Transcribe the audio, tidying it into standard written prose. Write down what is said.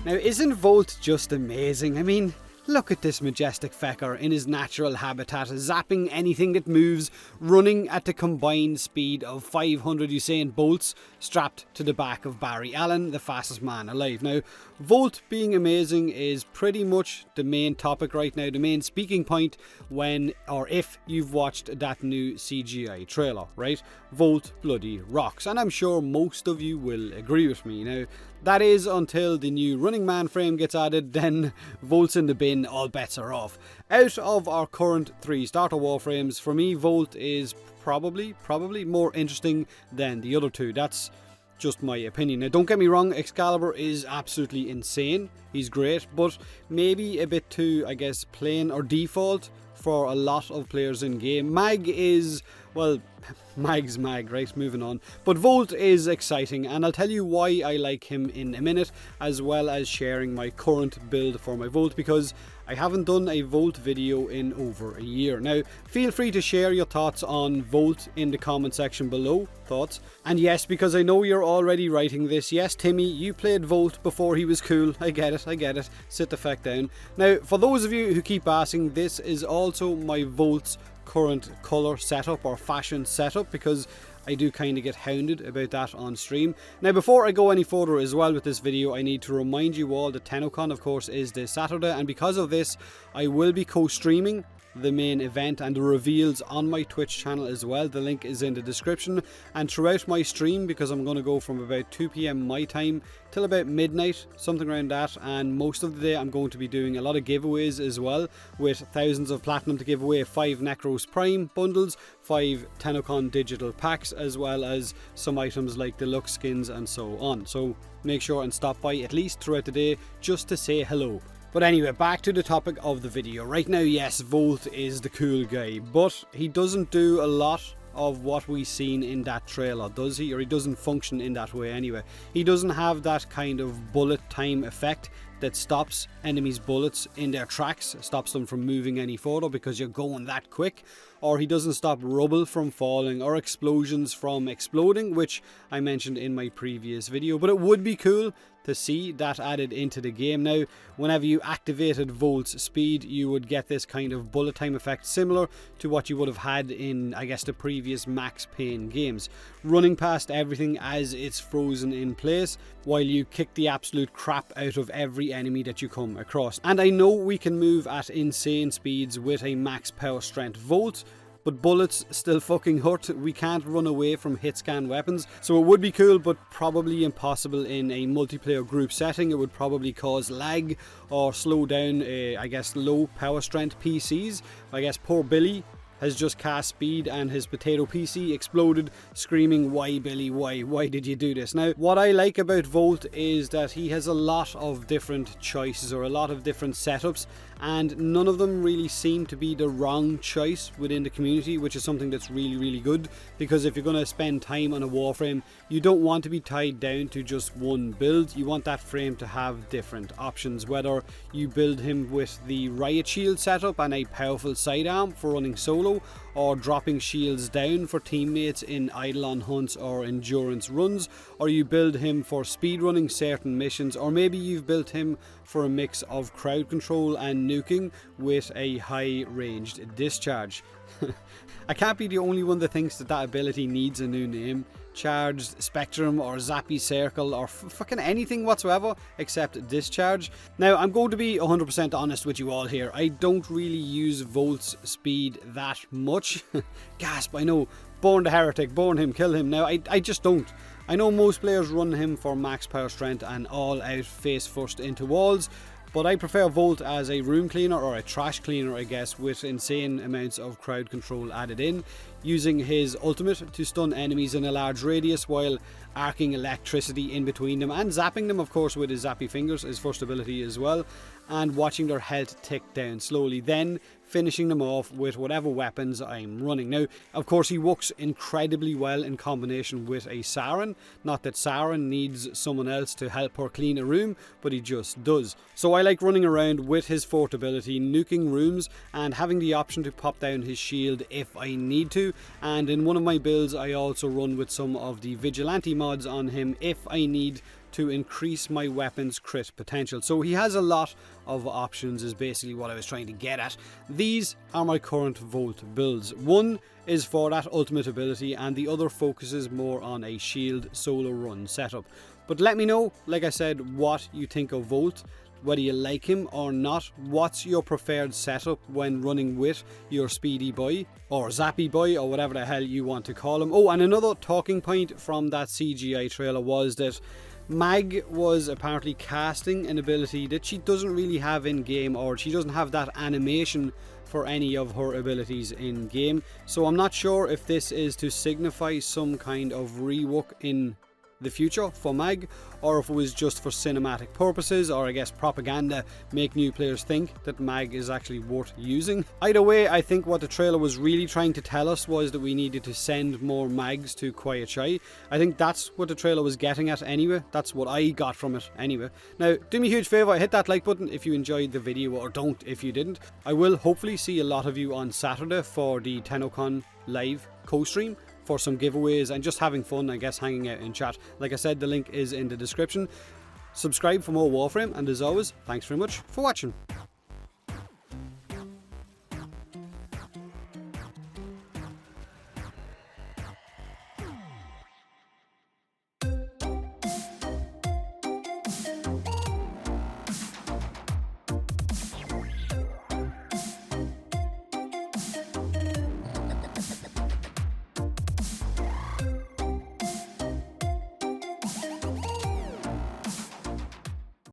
Now, isn't Volt just amazing? I mean, look at this majestic fecker in his natural habitat, zapping anything that moves, running at the combined speed of 500 Usain Bolts, strapped to the back of Barry Allen, the fastest man alive. Now, Volt being amazing is pretty much the main topic right now, the main speaking point when or if you've watched that new CGI trailer, right? Volt bloody rocks, and I'm sure most of you will agree with me. Now, that is until the new Running Man frame gets added, then Volt's in the bin, all bets are off. Out of our current 3 starter Warframes, for me, Volt is probably more interesting than the other 2. That's just my opinion. Now, don't get me wrong, Excalibur is absolutely insane. He's great, but maybe a bit too, I guess, plain or default for a lot of players in game. Mag is, well, Mag's Mag, right? Moving on. But Volt is exciting, and I'll tell you why I like him in a minute, as well as sharing my current build for my Volt, because I haven't done a Volt video in over a year. Now, feel free to share your thoughts on Volt in the comment section below. Thoughts? And yes, because I know you're already writing this, yes, Timmy, you played Volt before he was cool. I get it. Sit the feck down. Now, for those of you who keep asking, this is also my Volt's current colour setup or fashion setup, because I do kind of get hounded about that on stream. Now, before I go any further as well with this video, I need to remind you all that tennocon, of course, is this Saturday, and because of this, I will be co-streaming the main event and the reveals on my Twitch channel as well. The link is in the description, and throughout my stream, because I'm going to go from about 2 PM my time till about midnight, something around that, and most of the day I'm going to be doing a lot of giveaways as well, with thousands of platinum to give away, 5 Necros Prime bundles, 5 tennocon digital packs, as well as some items like deluxe skins and so on. So make sure and stop by at least throughout the day just to say hello. But anyway, back to the topic of the video. Right now, yes, Volt is the cool guy, but he doesn't do a lot of what we've seen in that trailer, does he? Or he doesn't function in that way anyway. He doesn't have that kind of bullet time effect that stops enemies' bullets in their tracks, stops them from moving any further because you're going that quick. Or he doesn't stop rubble from falling or explosions from exploding, which I mentioned in my previous video. But it would be cool to see that added into the game. Now, whenever you activated Volt's speed, you would get this kind of bullet time effect similar to what you would have had in, I guess, the previous Max Payne games. Running past everything as it's frozen in place, while you kick the absolute crap out of every enemy that you come across. And I know we can move at insane speeds with a max power strength Volt, but bullets still fucking hurt. We can't run away from hit scan weapons, so it would be cool, but probably impossible in a multiplayer group setting. It would probably cause lag or slow down, I guess, low power strength PCs. I guess poor Billy has just cast speed and his potato PC exploded, screaming, "Why, Billy, why? Why did you do this?" Now, what I like about Volt is that he has a lot of different choices or a lot of different setups, and none of them really seem to be the wrong choice within the community, which is something that's really good, because if you're going to spend time on a Warframe, you don't want to be tied down to just one build. You want that frame to have different options, whether you build him with the riot shield setup and a powerful sidearm for running solo, or dropping shields down for teammates in Eidolon hunts or endurance runs, or you build him for speedrunning certain missions, or maybe you've built him for a mix of crowd control and nuking with a high ranged discharge. I can't be the only one that thinks that that ability needs a new name. Charged Spectrum or Zappy Circle or fucking anything whatsoever except Discharge. Now, I'm going to be 100% honest with you all here. I don't really use Volt's speed that much. Gasp, I know. Burn the heretic, burn him, kill him. Now, I just don't. I know most players run him for max power strength and all out face first into walls, but I prefer Volt as a room cleaner or a trash cleaner, I guess, with insane amounts of crowd control added in, using his ultimate to stun enemies in a large radius while arcing electricity in between them, and zapping them, of course, with his zappy fingers, his first ability as well, and watching their health tick down slowly, then finishing them off with whatever weapons I'm running. Now, of course, he works incredibly well in combination with a Siren. Not that Siren needs someone else to help her clean a room, but he just does. So I like running around with his fourth ability, nuking rooms, and having the option to pop down his shield if I need to. And in one of my builds, I also run with some of the Vigilante mods on him if I need to increase my weapon's crit potential. So he has a lot of options is basically what I was trying to get at. These are my current Volt builds. One is for that ultimate ability and the other focuses more on a shield solo run setup. But let me know, like I said, what you think of Volt, whether you like him or not. What's your preferred setup when running with your speedy boy or zappy boy or whatever the hell you want to call him. Oh, and another talking point from that CGI trailer was that Mag was apparently casting an ability that she doesn't really have in game, or she doesn't have that animation for any of her abilities in game. So I'm not sure if this is to signify some kind of rework in the future for Mag, or if it was just for cinematic purposes, or I guess propaganda, make new players think that Mag is actually worth using. Either way, I think what the trailer was really trying to tell us was that we needed to send more Mags to Quiet Shy. I think that's what the trailer was getting at anyway. That's what I got from it anyway. Now, do me a huge favour, hit that like button if you enjoyed the video, or don't if you didn't. I will hopefully see a lot of you on Saturday for the tennocon live co-stream, for some giveaways and just having fun, I guess, hanging out in chat. Like I said, the link is in the description. Subscribe for more Warframe, and as always, thanks very much for watching.